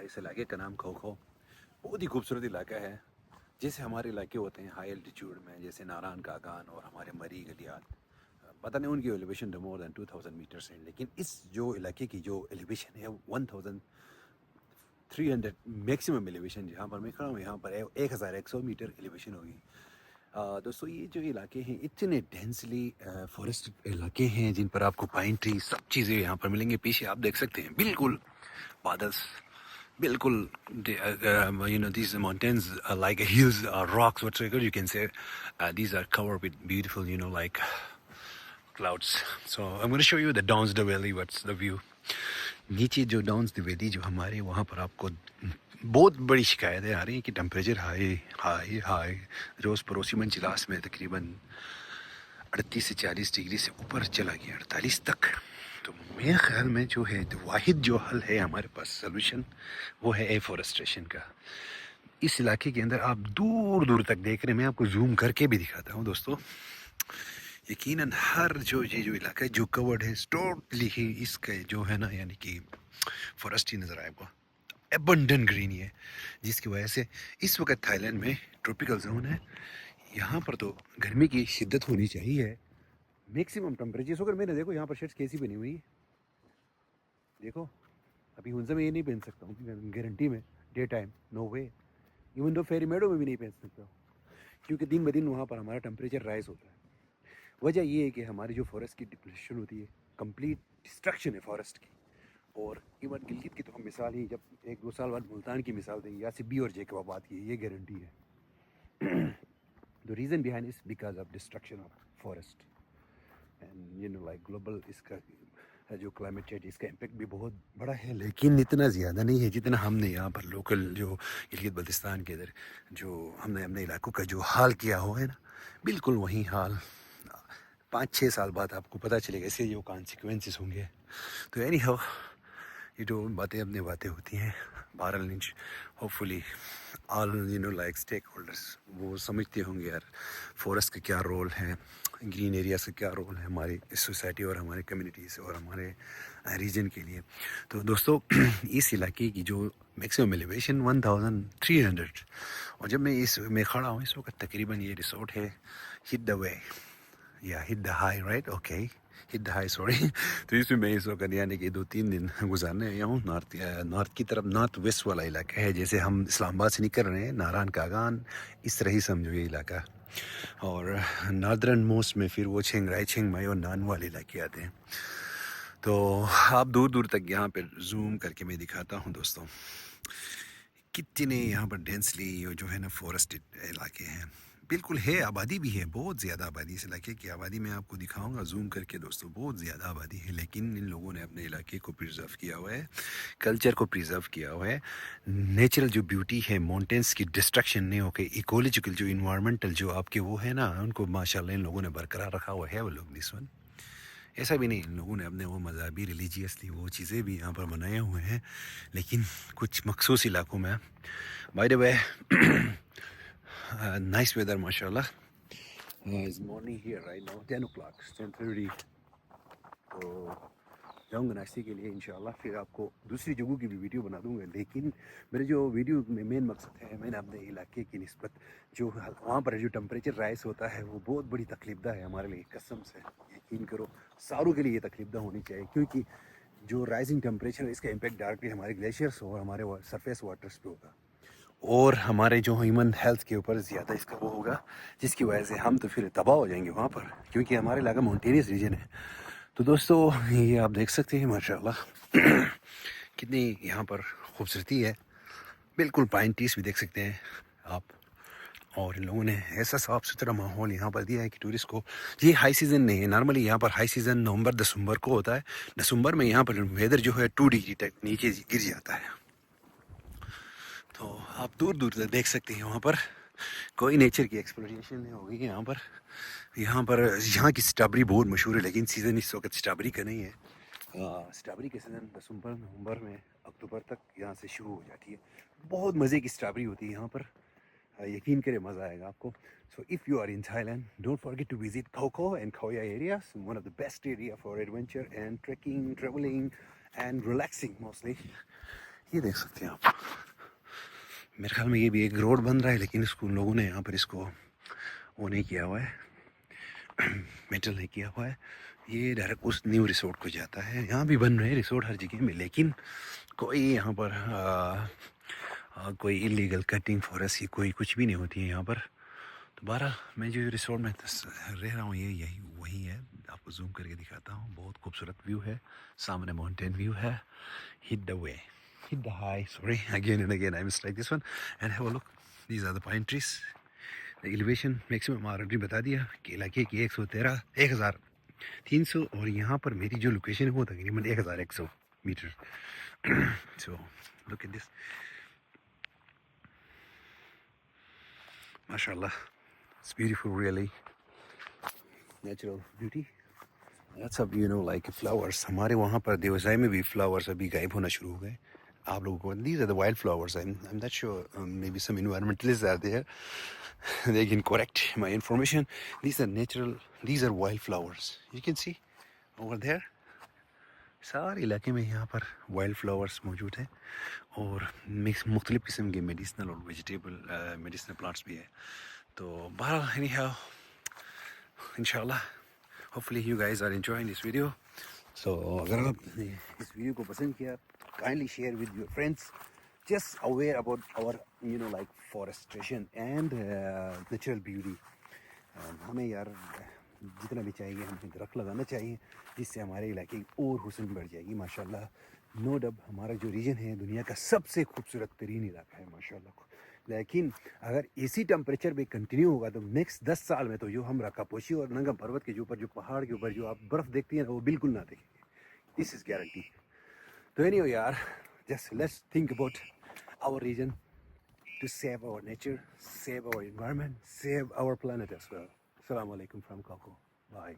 اس علاقے کا نام کھوکھو بہت ہی خوبصورت علاقہ ہے. جیسے ہمارے علاقے ہوتے ہیں ہائی الٹیچیوڈ میں، جیسے ناران کاگان اور ہمارے مری گلیات، پتہ نہیں ان کی ایلیویشن مور دین 2000 میٹرس ہیں، لیکن اس جو علاقے کی جو ایلیویشن ہے 1300 میکسیمم ایلیویشن. جہاں پر میں کھڑا ہوں یہاں پر 1100 میٹر ایلیویشن ہوگی. دوستو یہ جو علاقے ہیں اتنے ڈینسلی فارسٹ علاقے ہیں جن پر آپ کو پائن ٹری سب چیزیں یہاں پر ملیں گے. پیچھے آپ دیکھ سکتے ہیں بالکل بادل، بالکل these mountains are like hills or rocks whatsoever you can say. These are covered with beautiful like clouds. So I'm going to show you the Downs the Valley. What's the view? نیچے جو Downs دی valley جو ہمارے وہاں پر آپ کو بہت بڑی شکایتیں آ رہی ہیں کہ ٹمپریچر ہائی روز پڑوسی منزلاس میں تقریباً 38 سے 40 ڈگری سے اوپر چلا گیا، 48 تک. تو میرے خیال میں جو ہے واحد جو حل ہے ہمارے پاس سلوشن وہ ہے ایفورسٹریشن کا. اس علاقے کے اندر آپ دور دور تک دیکھ رہے ہیں، میں آپ کو زوم کر کے بھی دکھاتا ہوں دوستو. یقیناً ہر جو علاقہ ہے جو کورڈ ہے ٹوٹلی ہی اس کا جو ہے نا یعنی کہ فارسٹ ہی نظر آئے گا، ایبنڈنٹ گرینی ہے، جس کی وجہ سے اس وقت تھائی لینڈ میں ٹروپیکل زون ہے. یہاں پر تو گرمی کی شدت ہونی چاہیے. میکسیمم ٹمپریچر اگر میں نے دیکھو یہاں پر شرٹس کیسی بنی ہوئی دیکھو، ابھی ہنزا میں یہ نہیں پہن سکتا ہوں گارنٹی میں، ڈے ٹائم نو وے، ایون دو فیری میڈو میں بھی نہیں پہن سکتا ہوں، کیونکہ دن بدن وہاں پر ہمارا ٹمپریچر رائز ہوتا ہے. وجہ یہ ہے کہ ہماری جو فارسٹ کی ڈپلیشن ہوتی ہے، کمپلیٹ ڈسٹرکشن ہے فارسٹ کی. اور ایون گلگت کی تو ہم مثال ہی جب 1-2 سال بعد ملتان کی مثال دیں گے یا سبی اور جیکب آباد کی، یہ گارنٹی ہے. The reason behind is because of destruction of forest and like global اس کا جو کلائمیٹ چینج اس کا امپیکٹ بھی بہت بڑا ہے، لیکن اتنا زیادہ نہیں ہے جتنا ہم نے یہاں پر لوکل جو گلگت بلتستان کے ادھر جو ہم نے اپنے علاقوں کا جو حال کیا ہوا ہے نا، بالکل وہی حال 5-6 سال بعد آپ کو پتہ چلے گا اس کے جو کانسیکوینسز ہوں گے. تو اینی ہاؤ یہ جو باتیں اپنی باتیں ہوتی ہیں، بہرحال ہوپ فلی آل لائک اسٹیک ہولڈرس وہ سمجھتے ہوں گے یار فارسٹ کا کیا رول ہے، گرین ایریاز کا کیا رول ہے ہماری اس سوسائٹی اور ہمارے کمیونٹیز اور ہمارے ریجن کے لیے. تو دوستو اس علاقے کی جو میکسیمم ایلیویشن 1300، اور جب میں کھڑا ہوں اس وقت تقریباً یہ ریسورٹ ہے ہٹ دا وے یا hit the high right okay hit the high sorry. تو اس میں اس وقت یعنی کہ 2-3 دن گزارنے آیا ہوں. نارتھ کی طرف نارتھ ویسٹ والا علاقہ ہے، جیسے ہم اسلام آباد سے نکل رہے ہیں ناران کاگان اس طرح ہی سمجھو یہ علاقہ، اور ناردرن موسٹ میں پھر وہ چنگ مائی اور نان والے علاقے آتے ہیں. تو آپ دور دور تک یہاں پہ زوم کر کے میں دکھاتا ہوں دوستوں کتنے یہاں پر ڈینسلی جو ہے نا فارسٹ علاقے ہیں. بالکل ہے، آبادی بھی ہے، بہت زیادہ آبادی. اس علاقے کی آبادی میں آپ کو دکھاؤں گا زوم کر کے دوستوں، بہت زیادہ آبادی ہے، لیکن ان لوگوں نے اپنے علاقے کو پریزرو کیا ہوا ہے، کلچر کو پریزرو کیا ہوا ہے. نیچرل جو بیوٹی ہے، ماؤنٹینس کی ڈسٹرکشن نہیں ہو کے ایکولوجیکل جو انوائرمنٹل جو آپ کے وہ ہے نا ان کو ماشاءاللہ ان لوگوں نے برقرار رکھا ہوا ہے. وہ لوگ دس ون ایسا بھی نہیں، ان لوگوں نے اپنے وہ مذہبی ریلیجیسلی وہ چیزیں بھی یہاں پر بنائے ہوئے ہیں، لیکن کچھ مخصوص علاقوں میں. By the way nice weather ماشاء اللہ. Is morning here right now 10 o'clock 10:30. تو جاؤں گا ناشتے کے لیے انشاءاللہ، پھر آپ کو دوسری جگہوں کی بھی ویڈیو بنا دوں گا. لیکن میرے جو ویڈیو میں مین مقصد ہے، میں نے اپنے علاقے کی نسبت جو وہاں پر جو ٹمپریچر رائز ہوتا ہے وہ بہت بڑی تکلیف دہ ہے ہمارے لیے. قسم سے یقین کرو ساروں کے لیے یہ تکلیف دہ ہونی چاہیے، کیونکہ جو رائزنگ ٹمپریچر ہے اس کا امپیکٹ ڈائریکٹلی ہمارے گلیشیئرس اور ہمارے سرفیس واٹرس پہ ہوگا، اور ہمارے جو ہیومن ہیلتھ کے اوپر زیادہ اس کا وہ ہوگا، جس کی وجہ سے ہم تو پھر تباہ ہو جائیں گے وہاں پر، کیونکہ ہمارے علاقہ ماؤنٹینیس ریجن ہے. تو دوستو یہ آپ دیکھ سکتے ہیں ماشاءاللہ کتنی یہاں پر خوبصورتی ہے. بالکل پائن ٹریز بھی دیکھ سکتے ہیں آپ، اور ان لوگوں نے ایسا صاف ستھرا ماحول یہاں پر دیا ہے کہ ٹورسٹ کو. یہ ہائی سیزن نہیں ہے، نارملی یہاں پر ہائی سیزن نومبر دسمبر کو ہوتا ہے. دسمبر میں یہاں پر ویدر جو ہے 2 ڈگری تک نیچے گر جاتا ہے. تو آپ دور دور تک دیکھ سکتے ہیں وہاں پر کوئی نیچر کی ایکسپلوریشن نہیں ہوگی یہاں پر. یہاں کی اسٹرابری بہت مشہور ہے، لیکن سیزن اس وقت اسٹرابری کا نہیں ہے. اسٹرابری کے سیزن دسمبر نومبر میں اکتوبر تک یہاں سے شروع ہو جاتی ہے. بہت مزے کی اسٹرابری ہوتی ہے یہاں پر، یقین کرے مزہ آئے گا آپ کو. So if you are in Thailand, don't forget to visit Khao Kho and Khao Yai areas, one of the best area for adventure and trekking, traveling and relaxing mostly. یہ دیکھ سکتے ہیں آپ. میرے خیال میں یہ بھی ایک روڈ بن رہا ہے, لیکن اس کو لوگوں نے یہاں پر اس کو وہ نہیں کیا ہوا ہے, میٹل نہیں کیا ہوا ہے. یہ ڈائریکٹ اس نیو ریسورٹ کو جاتا ہے. یہاں بھی بن رہے ہیں ریسورٹ ہر جگہ میں, لیکن کوئی یہاں پر کوئی انلیگل کٹنگ فارسٹ کی کوئی کچھ بھی نہیں ہوتی ہے یہاں پر. دوبارہ میں جو ریسورٹ میں رہ رہا ہوں یہ یہی وہی ہے. آپ کو زوم کر کے دکھاتا ہوں. بہت خوبصورت ویو ہے, سامنے ماؤنٹین ویو ہے. ہٹ the way, hit the high, sorry, again and again I mistake this one, and have a look. These are the pine trees. The elevation maximum already بتا دیا کہ علاقے کی 1300 اور یہاں پر میری جو لوکیشن ہے وہ تقریباً 1100 metre. So look at this, mashallah, it's beautiful, really natural beauty. That's up, you know, like flowers. ہمارے وہاں پر دیوسائی میں بھی flowers ابھی غائب ہونا شروع ہو گئے. آپ لوگوں کو, these are the wild flowers. I'm not sure, maybe some environmentalists are there, they can correct my information. These are natural, these are wild flowers. You can see over there, سارے علاقے میں یہاں پر وائلڈ فلاورس موجود ہیں, اور مختلف قسم کے میڈیسنل اور ویجیٹیبل میڈیسنل پلانٹس بھی ہیں. تو بہرحال anyhow, انشاءاللہ hopefully you guys are enjoying this video. So اگر آپ نے اس ویڈیو کو پسند کیا, kindly share with your friends, just aware about our, you know, like forestation and natural beauty. ہمیں یار جتنا بھی چاہیے ہمیں درخت لگانا چاہیے, جس سے ہمارے علاقے کی اور حسن بڑھ جائے گی. ماشاءاللہ, نو ڈب ہمارا جو ریجن ہے دنیا کا سب سے خوبصورت ترین علاقہ ہے ماشاءاللہ. لیکن اگر اسی ٹمپریچر پہ کنٹینیو ہوگا تو نیکسٹ 10 سال میں تو جو ہم رکا پوشی اور ننگا پروت کے اوپر, جو پہاڑ کے اوپر جو آپ برف دیکھتے ہیں نا, وہ بالکل نہ دیکھیں گے. دس از گارنٹی. تو anyway یار, just let's think about our region to save our nature, save our environment, save our planet as well. Assalamu alaikum from Kako. Bye.